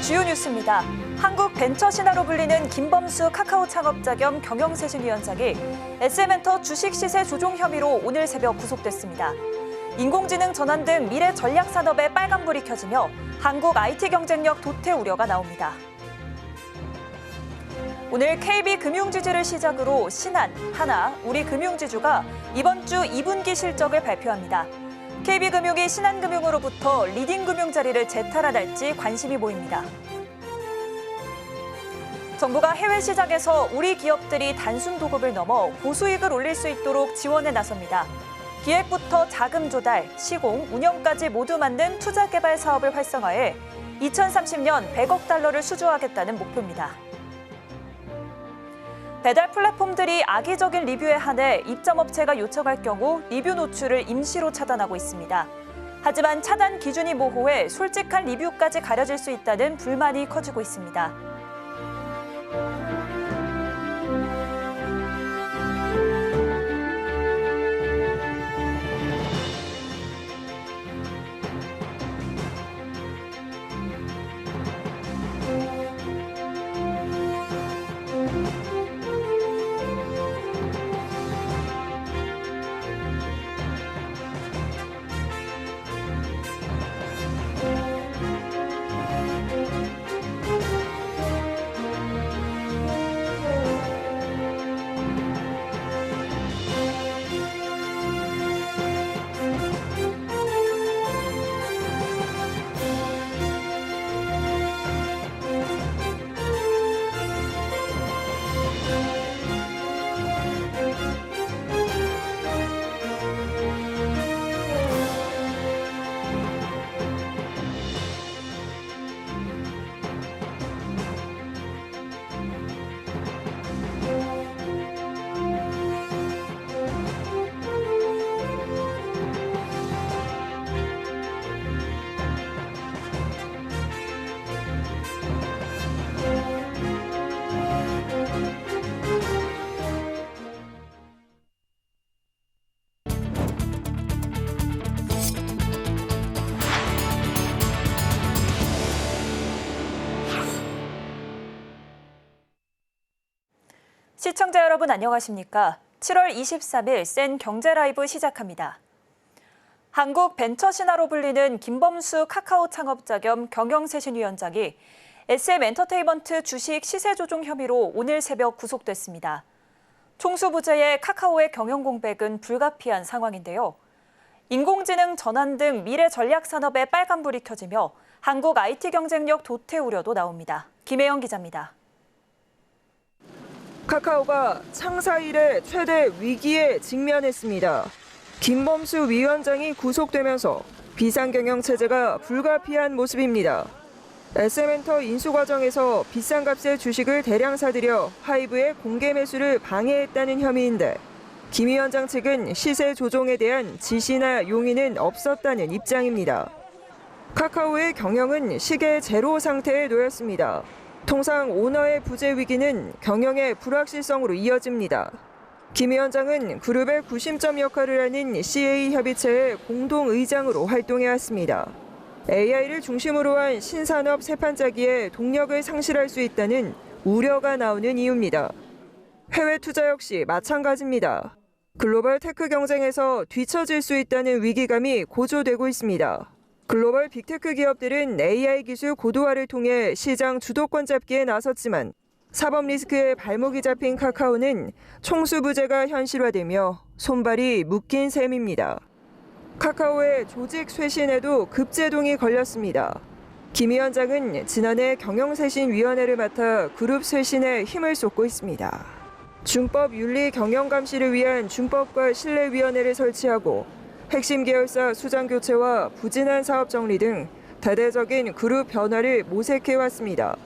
주요 뉴스입니다. 한국 벤처 신화로 불리는 김범수 카카오 창업자 겸 경영쇄신위원장이 SM엔터 주식 시세 조종 혐의로 오늘 새벽 구속됐습니다. 인공지능 전환 등 미래 전략 산업에 빨간불이 켜지며 한국 IT 경쟁력 도태 우려가 나옵니다. 오늘 KB금융지주를 시작으로 신한, 하나, 우리금융지주가 이번 주 2분기 실적을 발표합니다. KB금융이 신한금융으로부터 리딩금융 자리를 재탈환할지 관심이 보입니다. 정부가 해외 시장에서 우리 기업들이 단순 도급을 넘어 고수익을 올릴 수 있도록 지원에 나섭니다. 기획부터 자금 조달, 시공, 운영까지 모두 맡는 투자 개발 사업을 활성화해 2030년 100억 달러를 수주하겠다는 목표입니다. 배달 플랫폼들이 악의적인 리뷰에 한해 입점업체가 요청할 경우 리뷰 노출을 임시로 차단하고 있습니다. 하지만 차단 기준이 모호해 솔직한 리뷰까지 가려질 수 있다는 불만이 커지고 있습니다. 시청자 여러분 안녕하십니까? 7월 23일 센 경제 라이브 시작합니다. 한국 벤처 신화로 불리는 김범수 카카오 창업자 겸 경영쇄신위원장이 SM엔터테인먼트 주식 시세 조종 혐의로 오늘 새벽 구속됐습니다. 총수부재의 카카오의 경영 공백은 불가피한 상황인데요. 인공지능 전환 등 미래 전략 산업에 빨간불이 켜지며 한국 IT 경쟁력 도태 우려도 나옵니다. 김혜영 기자입니다. 카카오가 창사 이래 최대 위기에 직면했습니다. 김범수 위원장이 구속되면서 비상경영 체제가 불가피한 모습입니다. SM엔터 인수 과정에서 비싼 값의 주식을 대량 사들여 하이브의 공개 매수를 방해했다는 혐의인데 김 위원장 측은 시세 조종에 대한 지시나 용의는 없었다는 입장입니다. 카카오의 경영은 시계 제로 상태에 놓였습니다. 통상 오너의 부재 위기는 경영의 불확실성으로 이어집니다. 김 위원장은 그룹의 구심점 역할을 하는 CA 협의체의 공동의장으로 활동해왔습니다. AI를 중심으로 한 신산업 세판짜기에 동력을 상실할 수 있다는 우려가 나오는 이유입니다. 해외 투자 역시 마찬가지입니다. 글로벌 테크 경쟁에서 뒤처질 수 있다는 위기감이 고조되고 있습니다. 글로벌 빅테크 기업들은 AI 기술 고도화를 통해 시장 주도권 잡기에 나섰지만 사법 리스크에 발목이 잡힌 카카오는 총수부재가 현실화되며 손발이 묶인 셈입니다. 카카오의 조직 쇄신에도 급제동이 걸렸습니다. 김 위원장은 지난해 경영쇄신위원회를 맡아 그룹 쇄신에 힘을 쏟고 있습니다. 준법 윤리 경영 감시를 위한 준법과 신뢰위원회를 설치하고 핵심 계열사 수장 교체와 부진한 사업 정리 등 대대적인 그룹 변화를 모색해왔습니다.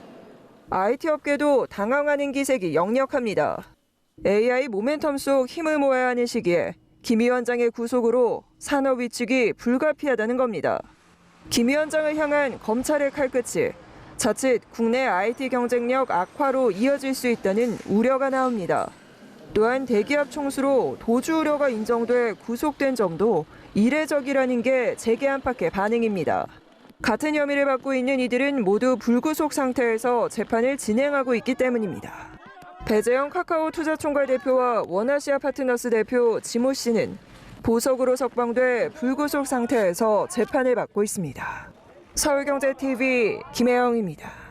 IT 업계도 당황하는 기색이 역력합니다. AI 모멘텀 속 힘을 모아야 하는 시기에 김 위원장의 구속으로 산업 위축이 불가피하다는 겁니다. 김 위원장을 향한 검찰의 칼끝이 자칫 국내 IT 경쟁력 악화로 이어질 수 있다는 우려가 나옵니다. 또한 대기업 총수로 도주 우려가 인정돼 구속된 점도 이례적이라는 게 재계 안팎의 반응입니다. 같은 혐의를 받고 있는 이들은 모두 불구속 상태에서 재판을 진행하고 있기 때문입니다. 배재영 카카오 투자총괄 대표와 원아시아 파트너스 대표 지모 씨는 보석으로 석방돼 불구속 상태에서 재판을 받고 있습니다. 서울경제TV 김혜영입니다.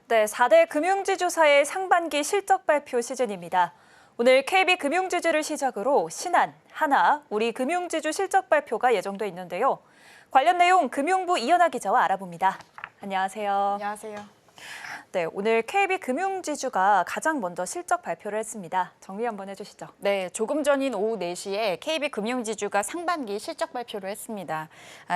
네, 4대 금융지주사의 상반기 실적 발표 시즌입니다. 오늘 KB금융지주를 시작으로 신한, 하나, 우리금융지주 실적 발표가 예정돼 있는데요. 관련 내용 금융부 이현아 기자와 알아봅니다. 안녕하세요. 안녕하세요. 네, 오늘 KB금융지주가 가장 먼저 실적 발표를 했습니다. 정리 한번 해주시죠. 네, 조금 전인 오후 4시에 KB금융지주가 상반기 실적 발표를 했습니다.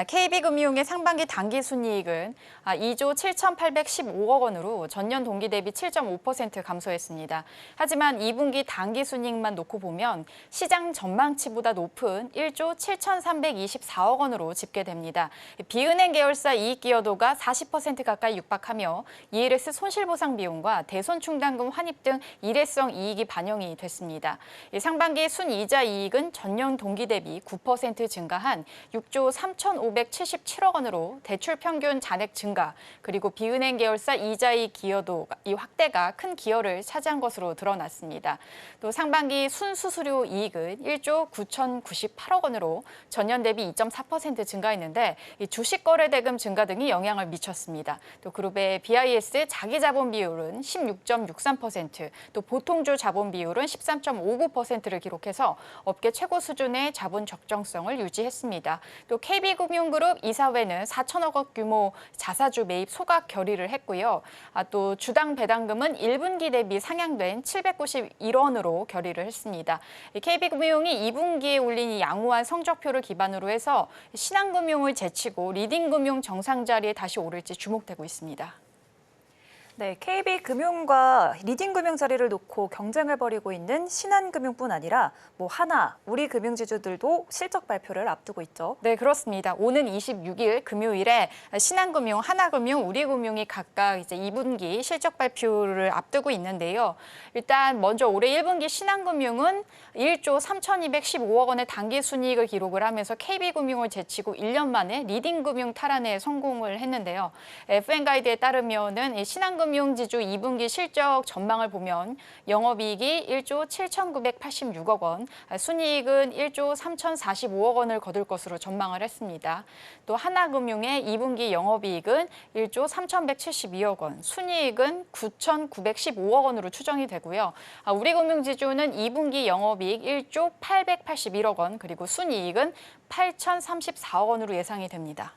KB금융의 상반기 당기순이익은 2조 7,815억 원으로 전년 동기 대비 7.5% 감소했습니다. 하지만 2분기 당기순이익만 놓고 보면 시장 전망치보다 높은 1조 7,324억 원으로 집계됩니다. 비은행 계열사 이익 기여도가 40% 가까이 육박하며 ELS 손실보상 비용과 대손충당금 환입 등 일회성 이익이 반영이 됐습니다. 상반기 순이자 이익은 전년 동기 대비 9% 증가한 6조 3,577억 원으로 대출 평균 잔액 증가, 그리고 비은행 계열사 이자이익 기여도 이 확대가 큰 기여를 차지한 것으로 드러났습니다. 또 상반기 순수수료 이익은 1조 9,098억 원으로 전년 대비 2.4% 증가했는데 주식 거래 대금 증가 등이 영향을 미쳤습니다. 또 그룹의 BIS 자기자본 비율은 16.63%, 또 보통주 자본 비율은 13.59%를 기록해서 업계 최고 수준의 자본 적정성을 유지했습니다. 또 KB금융그룹 이사회는 4천억 원 규모 자사주 매입 소각 결의를 했고요. 또 주당 배당금은 1분기 대비 상향된 791원으로 결의를 했습니다. KB금융이 2분기에 올린 이 양호한 성적표를 기반으로 해서 신한금융을 제치고 리딩금융 정상 자리에 다시 오를지 주목되고 있습니다. 네, KB금융과 리딩금융 자리를 놓고 경쟁을 벌이고 있는 신한금융뿐 아니라 하나, 우리금융지주들도 실적 발표를 앞두고 있죠. 네, 그렇습니다. 오는 26일 금요일에 신한금융, 하나금융, 우리금융이 각각 이제 2분기 실적 발표를 앞두고 있는데요. 일단 먼저 올해 1분기 신한금융은 1조 3,215억 원의 당기순이익을 기록을 하면서 KB금융을 제치고 1년 만에 리딩금융 탈환에 성공을 했는데요. FN가이드에 따르면은 신한금융지주 2분기 실적 전망을 보면 영업이익이 1조 7,986억 원, 순이익은 1조 3,045억 원을 거둘 것으로 전망을 했습니다. 또 하나금융의 2분기 영업이익은 1조 3,172억 원, 순이익은 9,915억 원으로 추정이 되고요. 우리금융지주는 2분기 영업이익 1조 881억 원, 그리고 순이익은 8,034억 원으로 예상이 됩니다.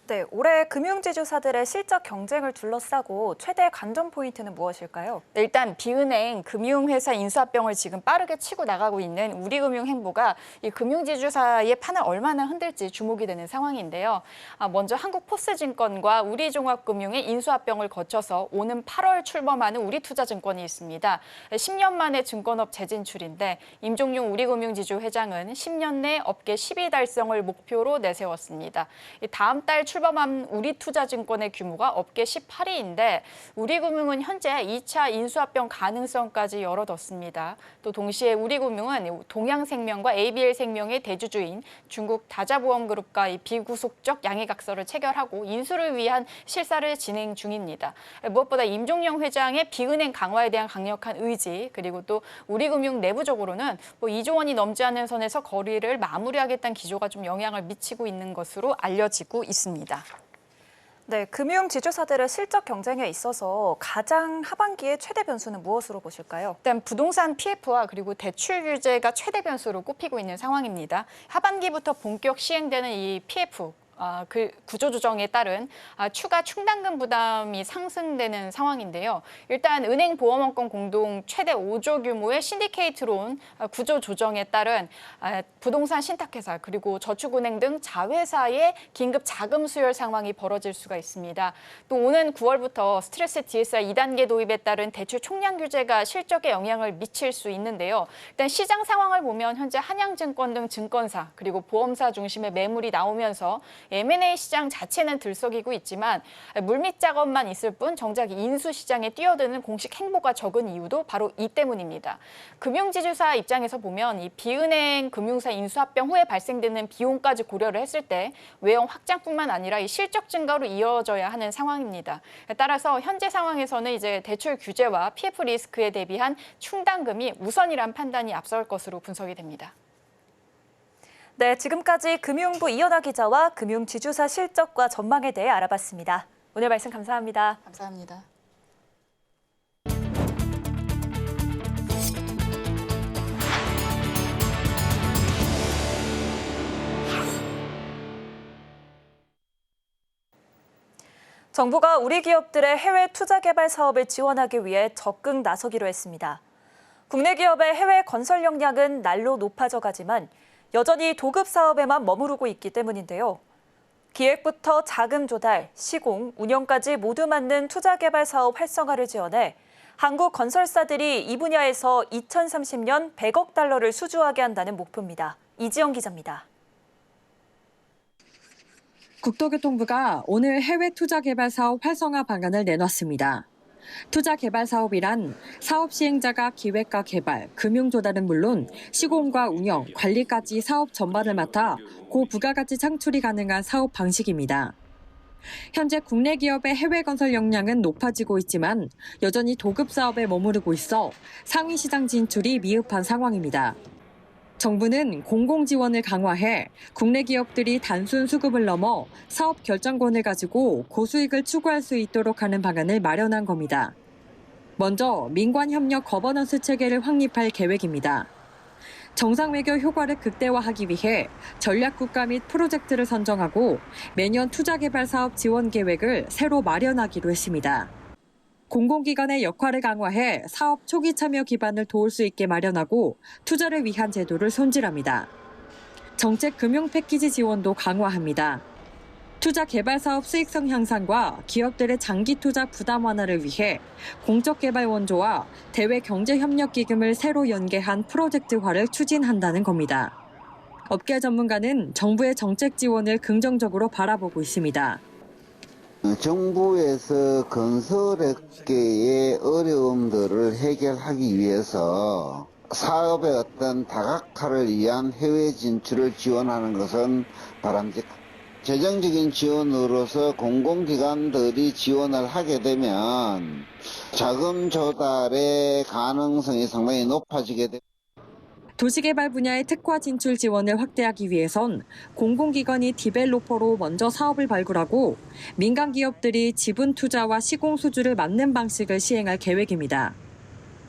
네, 올해 금융지주사들의 실적 경쟁을 둘러싸고 최대 관전 포인트는 무엇일까요? 네, 일단 비은행, 금융회사 인수합병을 지금 빠르게 치고 나가고 있는 우리금융행보가 이 금융지주사의 판을 얼마나 흔들지 주목이 되는 상황인데요. 먼저 한국포스증권과 우리종합금융의 인수합병을 거쳐서 오는 8월 출범하는 우리투자증권이 있습니다. 10년 만에 증권업 재진출인데 임종용 우리금융지주 회장은 10년 내 업계 10위 달성을 목표로 내세웠습니다. 다음 달 출범한 우리투자증권의 규모가 업계 18위인데 우리금융은 현재 2차 인수합병 가능성까지 열어뒀습니다. 또 동시에 우리금융은 동양생명과 ABL생명의 대주주인 중국 다자보험그룹과 비구속적 양해각서를 체결하고 인수를 위한 실사를 진행 중입니다. 무엇보다 임종영 회장의 비은행 강화에 대한 강력한 의지, 그리고 또 우리금융 내부적으로는 2조 원이 넘지 않는 선에서 거래를 마무리하겠다는 기조가 좀 영향을 미치고 있는 것으로 알려지고 있습니다. 네, 금융지주사들의 실적 경쟁에 있어서 가장 하반기의 최대 변수는 무엇으로 보실까요? 일단 부동산 PF와 그리고 대출 규제가 최대 변수로 꼽히고 있는 상황입니다. 하반기부터 본격 시행되는 이 PF, 그 구조조정에 따른 추가 충당금 부담이 상승되는 상황인데요. 일단 은행보험원권 공동 최대 5조 규모의 신디케이트론 구조조정에 따른 부동산 신탁회사 그리고 저축은행 등 자회사의 긴급 자금 수혈 상황이 벌어질 수가 있습니다. 또 오는 9월부터 스트레스 DSR 2단계 도입에 따른 대출 총량 규제가 실적에 영향을 미칠 수 있는데요. 일단 시장 상황을 보면 현재 한양증권 등 증권사 그리고 보험사 중심의 매물이 나오면서 M&A 시장 자체는 들썩이고 있지만 물밑 작업만 있을 뿐 정작 인수 시장에 뛰어드는 공식 행보가 적은 이유도 바로 이 때문입니다. 금융지주사 입장에서 보면 이 비은행 금융사 인수합병 후에 발생되는 비용까지 고려를 했을 때 외형 확장뿐만 아니라 이 실적 증가로 이어져야 하는 상황입니다. 따라서 현재 상황에서는 이제 대출 규제와 PF 리스크에 대비한 충당금이 우선이란 판단이 앞설 것으로 분석이 됩니다. 네, 지금까지 금융부 이현아 기자와 금융지주사 실적과 전망에 대해 알아봤습니다. 오늘 말씀 감사합니다. 감사합니다. 정부가 우리 기업들의 해외 투자 개발 사업을 지원하기 위해 적극 나서기로 했습니다. 국내 기업의 해외 건설 역량은 날로 높아져 가지만 여전히 도급 사업에만 머무르고 있기 때문인데요. 기획부터 자금 조달, 시공, 운영까지 모두 맡는 투자 개발 사업 활성화를 지원해 한국 건설사들이 이 분야에서 2030년 100억 달러를 수주하게 한다는 목표입니다. 이지영 기자입니다. 국토교통부가 오늘 해외 투자 개발 사업 활성화 방안을 내놨습니다. 투자 개발 사업이란 사업 시행자가 기획과 개발, 금융 조달은 물론 시공과 운영, 관리까지 사업 전반을 맡아 고부가가치 창출이 가능한 사업 방식입니다. 현재 국내 기업의 해외 건설 역량은 높아지고 있지만 여전히 도급 사업에 머무르고 있어 상위 시장 진출이 미흡한 상황입니다. 정부는 공공 지원을 강화해 국내 기업들이 단순 수급을 넘어 사업 결정권을 가지고 고수익을 추구할 수 있도록 하는 방안을 마련한 겁니다. 먼저 민관 협력 거버넌스 체계를 확립할 계획입니다. 정상 외교 효과를 극대화하기 위해 전략 국가 및 프로젝트를 선정하고 매년 투자 개발 사업 지원 계획을 새로 마련하기로 했습니다. 공공기관의 역할을 강화해 사업 초기 참여 기반을 도울 수 있게 마련하고 투자를 위한 제도를 손질합니다. 정책 금융 패키지 지원도 강화합니다. 투자 개발 사업 수익성 향상과 기업들의 장기 투자 부담 완화를 위해 공적 개발 원조와 대외 경제 협력 기금을 새로 연계한 프로젝트화를 추진한다는 겁니다. 업계 전문가는 정부의 정책 지원을 긍정적으로 바라보고 있습니다. 정부에서 건설업계의 어려움들을 해결하기 위해서 사업의 어떤 다각화를 위한 해외 진출을 지원하는 것은 바람직합니다. 재정적인 지원으로서 공공기관들이 지원을 하게 되면 자금 조달의 가능성이 상당히 높아지게 됩니다. 도시개발 분야의 특화 진출 지원을 확대하기 위해선 공공기관이 디벨로퍼로 먼저 사업을 발굴하고 민간 기업들이 지분 투자와 시공 수주를 맡는 방식을 시행할 계획입니다.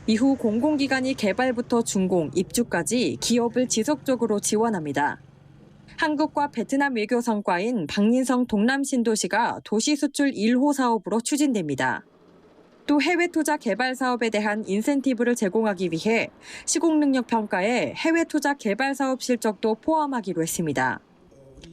이후 공공기관이 개발부터 준공, 입주까지 기업을 지속적으로 지원합니다. 한국과 베트남 외교 성과인 박민성 동남 신도시가 도시 수출 1호 사업으로 추진됩니다. 또 해외 투자 개발 사업에 대한 인센티브를 제공하기 위해 시공 능력 평가에 해외 투자 개발 사업 실적도 포함하기로 했습니다.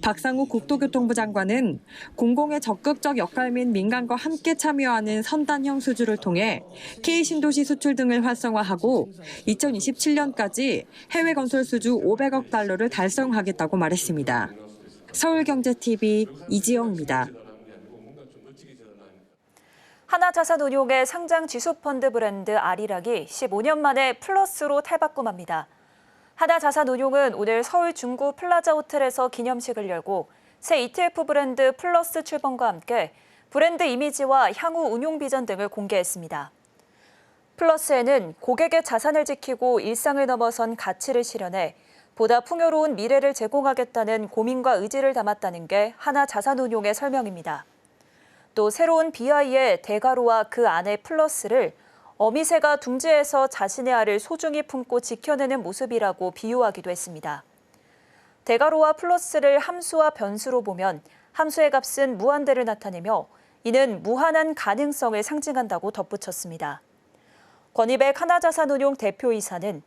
박상우 국토교통부 장관은 공공의 적극적 역할 및 민간과 함께 참여하는 선단형 수주를 통해 K신도시 수출 등을 활성화하고 2027년까지 해외 건설 수주 500억 달러를 달성하겠다고 말했습니다. 서울경제TV 이지영입니다. 하나자산운용의 상장 지수펀드 브랜드 아리락이 15년 만에 플러스로 탈바꿈합니다. 하나자산운용은 오늘 서울 중구 플라자 호텔에서 기념식을 열고 새 ETF 브랜드 플러스 출범과 함께 브랜드 이미지와 향후 운용 비전 등을 공개했습니다. 플러스에는 고객의 자산을 지키고 일상을 넘어선 가치를 실현해 보다 풍요로운 미래를 제공하겠다는 고민과 의지를 담았다는 게 하나자산운용의 설명입니다. 또 새로운 BI의 대가로와 그 안의 플러스를 어미새가 둥지에서 자신의 알을 소중히 품고 지켜내는 모습이라고 비유하기도 했습니다. 대가로와 플러스를 함수와 변수로 보면 함수의 값은 무한대를 나타내며 이는 무한한 가능성을 상징한다고 덧붙였습니다. 권희백 하나자산운용 대표이사는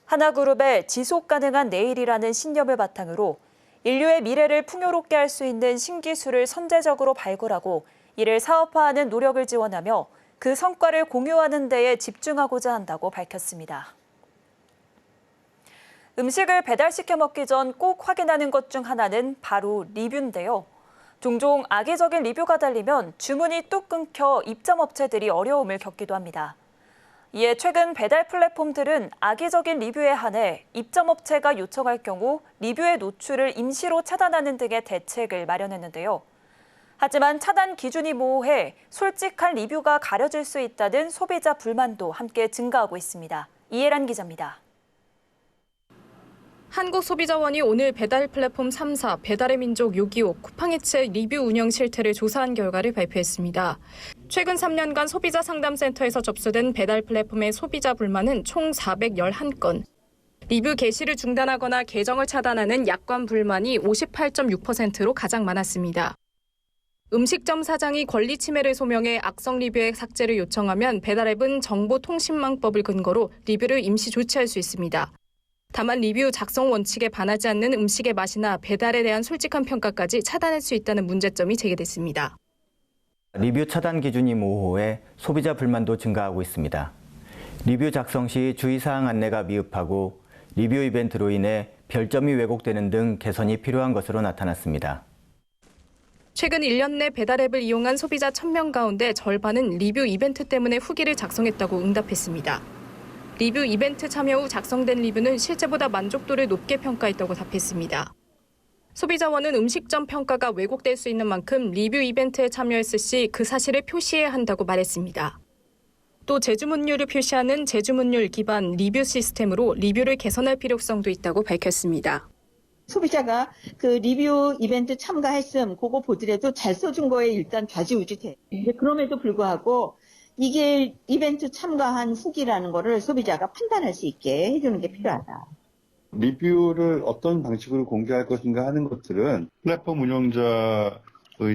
하나그룹의 지속 가능한 내일이라는 신념을 바탕으로 인류의 미래를 풍요롭게 할 수 있는 신기술을 선제적으로 발굴하고 이를 사업화하는 노력을 지원하며 그 성과를 공유하는 데에 집중하고자 한다고 밝혔습니다. 음식을 배달시켜 먹기 전 꼭 확인하는 것 중 하나는 바로 리뷰인데요. 종종 악의적인 리뷰가 달리면 주문이 뚝 끊겨 입점업체들이 어려움을 겪기도 합니다. 이에 최근 배달 플랫폼들은 악의적인 리뷰에 한해 입점업체가 요청할 경우 리뷰의 노출을 임시로 차단하는 등의 대책을 마련했는데요. 하지만 차단 기준이 모호해 솔직한 리뷰가 가려질 수 있다는 소비자 불만도 함께 증가하고 있습니다. 이혜란 기자입니다. 한국소비자원이 오늘 배달 플랫폼 3사 배달의 민족 요기요 쿠팡이츠의 리뷰 운영 실태를 조사한 결과를 발표했습니다. 최근 3년간 소비자 상담센터에서 접수된 배달 플랫폼의 소비자 불만은 총 411건. 리뷰 게시를 중단하거나 계정을 차단하는 약관 불만이 58.6%로 가장 많았습니다. 음식점 사장이 권리 침해를 소명해 악성 리뷰의 삭제를 요청하면 배달앱은 정보통신망법을 근거로 리뷰를 임시 조치할 수 있습니다. 다만 리뷰 작성 원칙에 반하지 않는 음식의 맛이나 배달에 대한 솔직한 평가까지 차단할 수 있다는 문제점이 제기됐습니다. 리뷰 차단 기준이 모호해 소비자 불만도 증가하고 있습니다. 리뷰 작성 시 주의사항 안내가 미흡하고 리뷰 이벤트로 인해 별점이 왜곡되는 등 개선이 필요한 것으로 나타났습니다. 최근 1년 내 배달앱을 이용한 소비자 1,000명 가운데 절반은 리뷰 이벤트 때문에 후기를 작성했다고 응답했습니다. 리뷰 이벤트 참여 후 작성된 리뷰는 실제보다 만족도를 높게 평가했다고 답했습니다. 소비자원은 음식점 평가가 왜곡될 수 있는 만큼 리뷰 이벤트에 참여했을 시 그 사실을 표시해야 한다고 말했습니다. 또 제주문율을 표시하는 제주문율 기반 리뷰 시스템으로 리뷰를 개선할 필요성도 있다고 밝혔습니다. 소비자가 그 리뷰 이벤트 참가했음 그거 보더라도 잘 써준 거에 일단 좌지우지돼. 그럼에도 불구하고 이게 이벤트 참가한 후기라는 거를 소비자가 판단할 수 있게 해주는 게 필요하다. 리뷰를 어떤 방식으로 공개할 것인가 하는 것들은 플랫폼 운영자의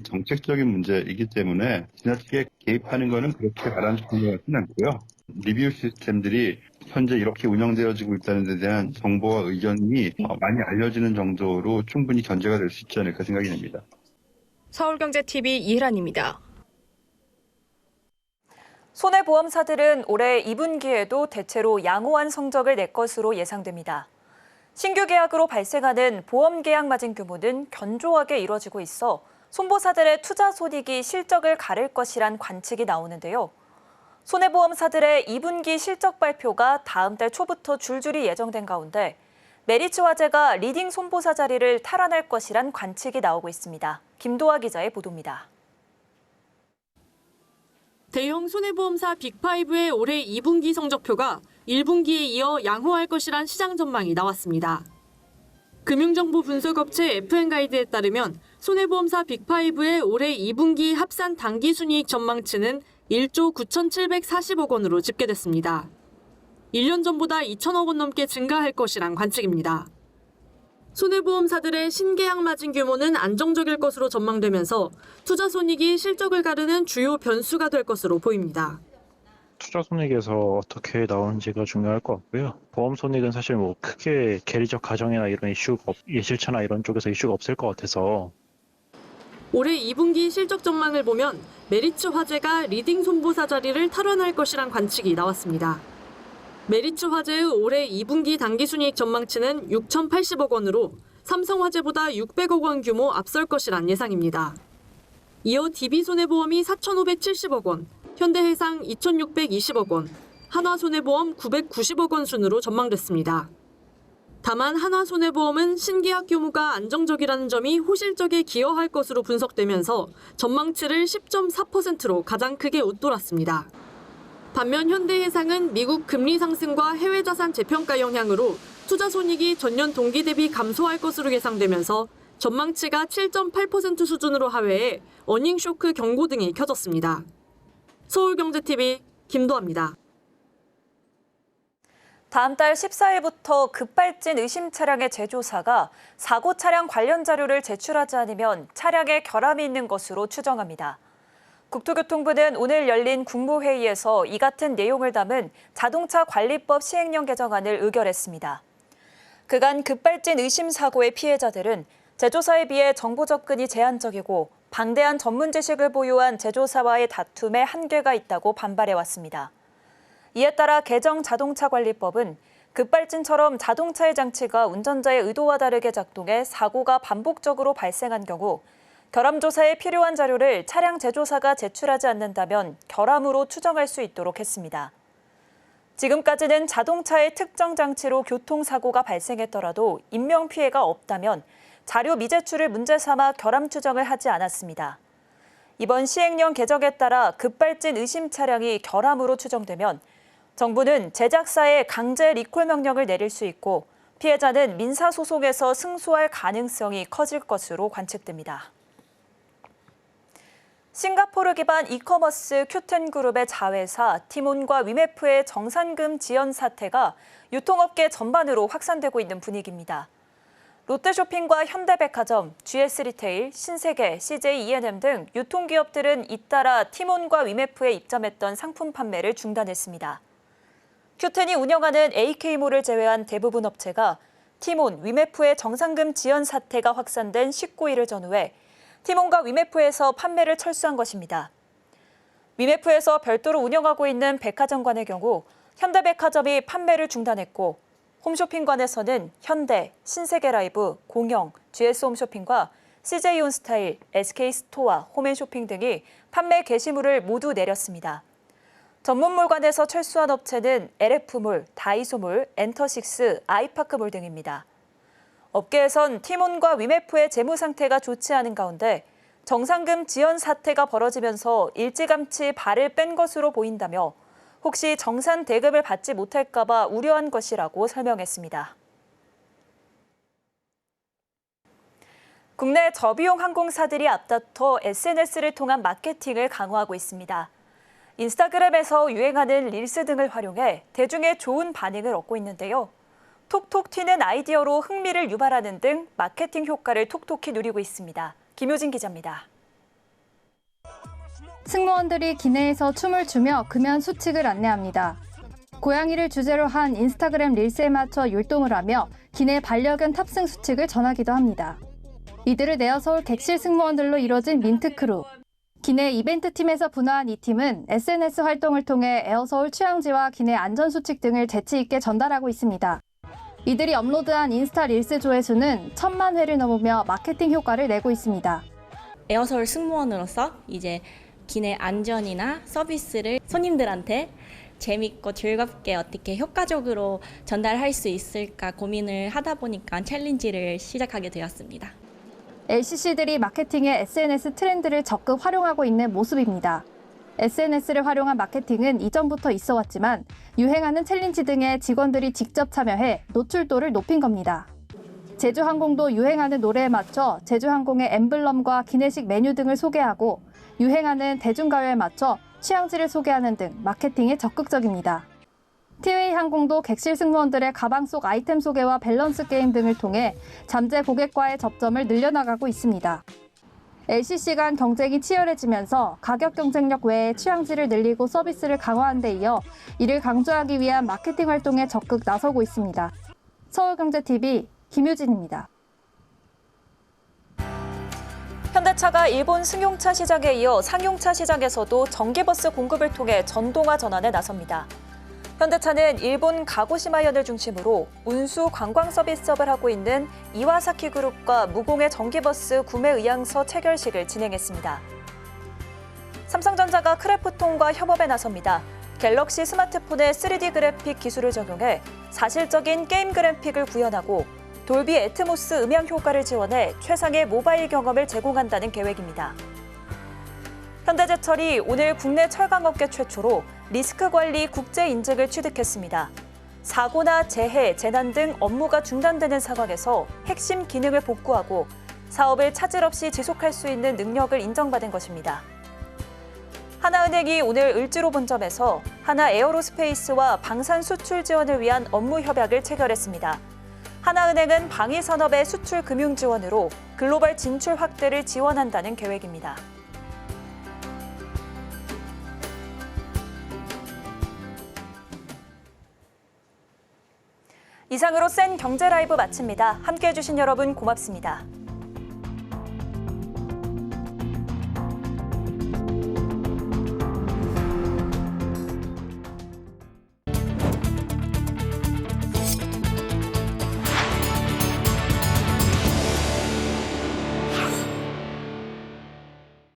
정책적인 문제이기 때문에 지나치게 개입하는 것은 그렇게 바람직한 것 같지는 않고요. 리뷰 시스템들이 현재 이렇게 운영되어지고 있다는 데 대한 정보와 의견이 많이 알려지는 정도로 충분히 견제가 될 수 있지 않을까 생각이 됩니다. 서울경제TV 이혜란입니다. 손해보험사들은 올해 2분기에도 대체로 양호한 성적을 낼 것으로 예상됩니다. 신규 계약으로 발생하는 보험 계약 마진 규모는 견조하게 이뤄지고 있어 손보사들의 투자 손익이 실적을 가를 것이란 관측이 나오는데요. 손해보험사들의 2분기 실적 발표가 다음 달 초부터 줄줄이 예정된 가운데 메리츠 화재가 리딩 손보사 자리를 탈환할 것이란 관측이 나오고 있습니다. 김도하 기자의 보도입니다. 대형 손해보험사 빅5의 올해 2분기 성적표가 1분기에 이어 양호할 것이란 시장 전망이 나왔습니다. 금융정보 분석업체 FN가이드에 따르면 손해보험사 빅5의 올해 2분기 합산 당기순이익 전망치는 1조 9,740억 원으로 집계됐습니다. 1년 전보다 2천억 원 넘게 증가할 것이란 관측입니다. 손해보험사들의 신계약 마진 규모는 안정적일 것으로 전망되면서 투자 손익이 실적을 가르는 주요 변수가 될 것으로 보입니다. 투자 손익에서 어떻게 나오는지가 중요할 것 같고요. 보험 손익은 사실 뭐 크게 계리적 가정이나 이런 이슈가 예실차나 이런 쪽에서 이슈가 없을 것 같아서. 올해 2분기 실적 전망을 보면 메리츠 화재가 리딩 손보사 자리를 탈환할 것이란 관측이 나왔습니다. 메리츠 화재의 올해 2분기 당기순이익 전망치는 6,080억 원으로 삼성화재보다 600억 원 규모 앞설 것이란 예상입니다. 이어 DB손해보험이 4,570억 원, 현대해상 2,620억 원, 한화손해보험 990억 원 순으로 전망됐습니다. 다만 한화손해보험은 신계약 규모가 안정적이라는 점이 호실적에 기여할 것으로 분석되면서 전망치를 10.4%로 가장 크게 웃돌았습니다. 반면 현대해상은 미국 금리 상승과 해외 자산 재평가 영향으로 투자 손익이 전년 동기 대비 감소할 것으로 예상되면서 전망치가 7.8% 수준으로 하회해 어닝쇼크 경고 등이 켜졌습니다. 서울경제TV 김도아입니다. 다음 달 14일부터 급발진 의심 차량의 제조사가 사고 차량 관련 자료를 제출하지 않으면 차량에 결함이 있는 것으로 추정합니다. 국토교통부는 오늘 열린 국무회의에서 이 같은 내용을 담은 자동차 관리법 시행령 개정안을 의결했습니다. 그간 급발진 의심 사고의 피해자들은 제조사에 비해 정보 접근이 제한적이고 방대한 전문 지식을 보유한 제조사와의 다툼에 한계가 있다고 반발해왔습니다. 이에 따라 개정 자동차 관리법은 급발진처럼 자동차의 장치가 운전자의 의도와 다르게 작동해 사고가 반복적으로 발생한 경우 결함조사에 필요한 자료를 차량 제조사가 제출하지 않는다면 결함으로 추정할 수 있도록 했습니다. 지금까지는 자동차의 특정 장치로 교통사고가 발생했더라도 인명피해가 없다면 자료 미제출을 문제 삼아 결함 추정을 하지 않았습니다. 이번 시행령 개정에 따라 급발진 의심 차량이 결함으로 추정되면 정부는 제작사에 강제 리콜 명령을 내릴 수 있고 피해자는 민사소송에서 승소할 가능성이 커질 것으로 관측됩니다. 싱가포르 기반 이커머스 큐텐그룹의 자회사 티몬과 위메프의 정산금 지연 사태가 유통업계 전반으로 확산되고 있는 분위기입니다. 롯데쇼핑과 현대백화점, GS리테일, 신세계, CJ E&M 등 유통기업들은 잇따라 티몬과 위메프에 입점했던 상품 판매를 중단했습니다. 큐텐이 운영하는 AK몰을 제외한 대부분 업체가 티몬, 위메프의 정산금 지연 사태가 확산된 19일을 전후해 티몬과 위메프에서 판매를 철수한 것입니다. 위메프에서 별도로 운영하고 있는 백화점관의 경우 현대백화점이 판매를 중단했고 홈쇼핑관에서는 현대, 신세계라이브, 공영, GS홈쇼핑과 CJ온스타일, SK스토어, 홈앤쇼핑 등이 판매 게시물을 모두 내렸습니다. 전문물관에서 철수한 업체는 LF몰, 다이소몰, 엔터식스, 아이파크몰 등입니다. 업계에선 티몬과 위메프의 재무 상태가 좋지 않은 가운데 정산금 지연 사태가 벌어지면서 일찌감치 발을 뺀 것으로 보인다며 혹시 정산 대금을 받지 못할까 봐 우려한 것이라고 설명했습니다. 국내 저비용 항공사들이 앞다퉈 SNS를 통한 마케팅을 강화하고 있습니다. 인스타그램에서 유행하는 릴스 등을 활용해 대중의 좋은 반응을 얻고 있는데요. 톡톡 튀는 아이디어로 흥미를 유발하는 등 마케팅 효과를 톡톡히 누리고 있습니다. 김효진 기자입니다. 승무원들이 기내에서 춤을 추며 금연 수칙을 안내합니다. 고양이를 주제로 한 인스타그램 릴스에 맞춰 율동을 하며 기내 반려견 탑승 수칙을 전하기도 합니다. 이들을 내어서울 객실 승무원들로 이뤄진 민트크루. 기내 이벤트팀에서 분화한 이 팀은 SNS 활동을 통해 에어서울 취향지와 기내 안전수칙 등을 재치 있게 전달하고 있습니다. 이들이 업로드한 인스타 릴스 조회수는 1000만 회를 넘으며 마케팅 효과를 내고 있습니다. 에어서울 승무원으로서 이제 기내 안전이나 서비스를 손님들한테 재밌고 즐겁게 어떻게 효과적으로 전달할 수 있을까 고민을 하다 보니까 챌린지를 시작하게 되었습니다. LCC들이 마케팅에 SNS 트렌드를 적극 활용하고 있는 모습입니다. SNS를 활용한 마케팅은 이전부터 있어 왔지만 유행하는 챌린지 등에 직원들이 직접 참여해 노출도를 높인 겁니다. 제주항공도 유행하는 노래에 맞춰 제주항공의 엠블럼과 기내식 메뉴 등을 소개하고 유행하는 대중가요에 맞춰 취향지를 소개하는 등 마케팅에 적극적입니다. 티웨이 항공도 객실 승무원들의 가방 속 아이템 소개와 밸런스 게임 등을 통해 잠재 고객과의 접점을 늘려나가고 있습니다. LCC 간 경쟁이 치열해지면서 가격 경쟁력 외에 취향지를 늘리고 서비스를 강화한 데 이어 이를 강조하기 위한 마케팅 활동에 적극 나서고 있습니다. 서울경제TV 김유진입니다. 현대차가 일본 승용차 시장에 이어 상용차 시장에서도 전기버스 공급을 통해 전동화 전환에 나섭니다. 현대차는 일본 가고시마현을 중심으로 운수 관광 서비스업을 하고 있는 이와사키 그룹과 무공해 전기버스 구매 의향서 체결식을 진행했습니다. 삼성전자가 크래프톤과 협업에 나섭니다. 갤럭시 스마트폰에 3D 그래픽 기술을 적용해 사실적인 게임 그래픽을 구현하고 돌비 애트모스 음향 효과를 지원해 최상의 모바일 경험을 제공한다는 계획입니다. 현대제철이 오늘 국내 철강업계 최초로 리스크 관리 국제 인증을 취득했습니다. 사고나 재해, 재난 등 업무가 중단되는 상황에서 핵심 기능을 복구하고 사업을 차질 없이 지속할 수 있는 능력을 인정받은 것입니다. 하나은행이 오늘 을지로 본점에서 하나에어로스페이스와 방산 수출 지원을 위한 업무 협약을 체결했습니다. 하나은행은 방위산업의 수출 금융 지원으로 글로벌 진출 확대를 지원한다는 계획입니다. 이상으로 센 경제 라이브 마칩니다. 함께해 주신 여러분 고맙습니다.